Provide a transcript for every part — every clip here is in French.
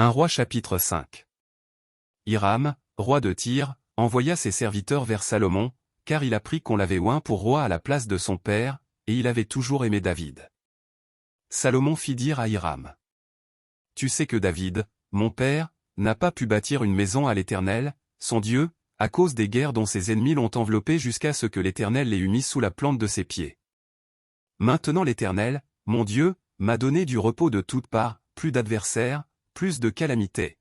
1 Roi chapitre 5. Hiram, roi de Tyr, envoya ses serviteurs vers Salomon, car il apprit qu'on l'avait oint pour roi à la place de son père, et il avait toujours aimé David. Salomon fit dire à Hiram: Tu sais que David, mon père, n'a pas pu bâtir une maison à l'Éternel, son Dieu, à cause des guerres dont ses ennemis l'ont enveloppé jusqu'à ce que l'Éternel l'ait mis sous la plante de ses pieds. Maintenant l'Éternel, mon Dieu, m'a donné du repos de toutes parts, plus d'adversaires, plus de calamités.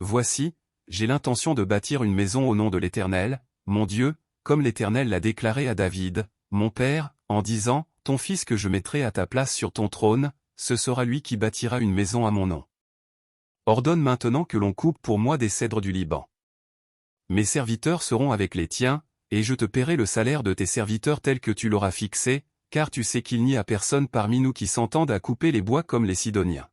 Voici, j'ai l'intention de bâtir une maison au nom de l'Éternel, mon Dieu, comme l'Éternel l'a déclaré à David, mon père, en disant, ton fils que je mettrai à ta place sur ton trône, ce sera lui qui bâtira une maison à mon nom. Ordonne maintenant que l'on coupe pour moi des cèdres du Liban. Mes serviteurs seront avec les tiens, et je te paierai le salaire de tes serviteurs tel que tu l'auras fixé, car tu sais qu'il n'y a personne parmi nous qui s'entende à couper les bois comme les Sidoniens.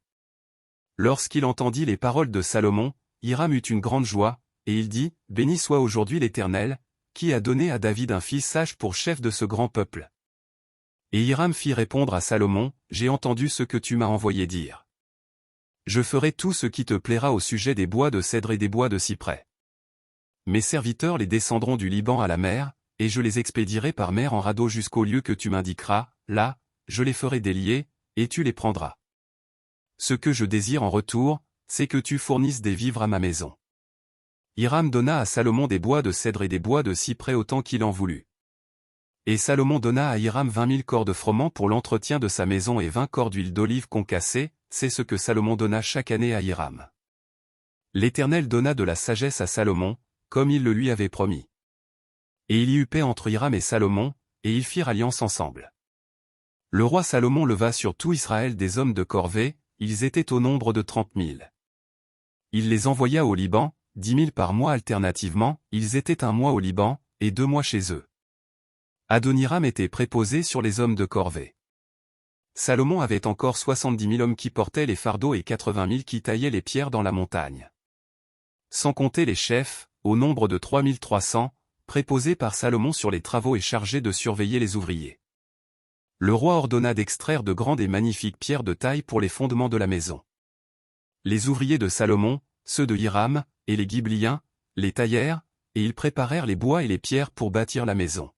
Lorsqu'il entendit les paroles de Salomon, Hiram eut une grande joie, et il dit, Béni soit aujourd'hui l'Éternel, qui a donné à David un fils sage pour chef de ce grand peuple. Et Hiram fit répondre à Salomon, J'ai entendu ce que tu m'as envoyé dire. Je ferai tout ce qui te plaira au sujet des bois de cèdre et des bois de cyprès. Mes serviteurs les descendront du Liban à la mer, et je les expédierai par mer en radeau jusqu'au lieu que tu m'indiqueras, là, je les ferai délier, et tu les prendras. Ce que je désire en retour, c'est que tu fournisses des vivres à ma maison. Hiram donna à Salomon des bois de cèdre et des bois de cyprès autant qu'il en voulut. Et Salomon donna à Hiram 20 000 corps de froment pour l'entretien de sa maison et 20 corps d'huile d'olive concassée, c'est ce que Salomon donna chaque année à Hiram. L'Éternel donna de la sagesse à Salomon, comme il le lui avait promis. Et il y eut paix entre Hiram et Salomon, et ils firent alliance ensemble. Le roi Salomon leva sur tout Israël des hommes de corvée, ils étaient au nombre de 30 000. Il les envoya au Liban, 10 000 par mois alternativement, ils étaient un mois au Liban, et 2 mois chez eux. Adoniram était préposé sur les hommes de corvée. Salomon avait encore 70 000 hommes qui portaient les fardeaux et 80 000 qui taillaient les pierres dans la montagne. Sans compter les chefs, au nombre de 3 300, préposés par Salomon sur les travaux et chargés de surveiller les ouvriers. Le roi ordonna d'extraire de grandes et magnifiques pierres de taille pour les fondements de la maison. Les ouvriers de Salomon, ceux de Hiram, et les Ghibliens, les taillèrent, et ils préparèrent les bois et les pierres pour bâtir la maison.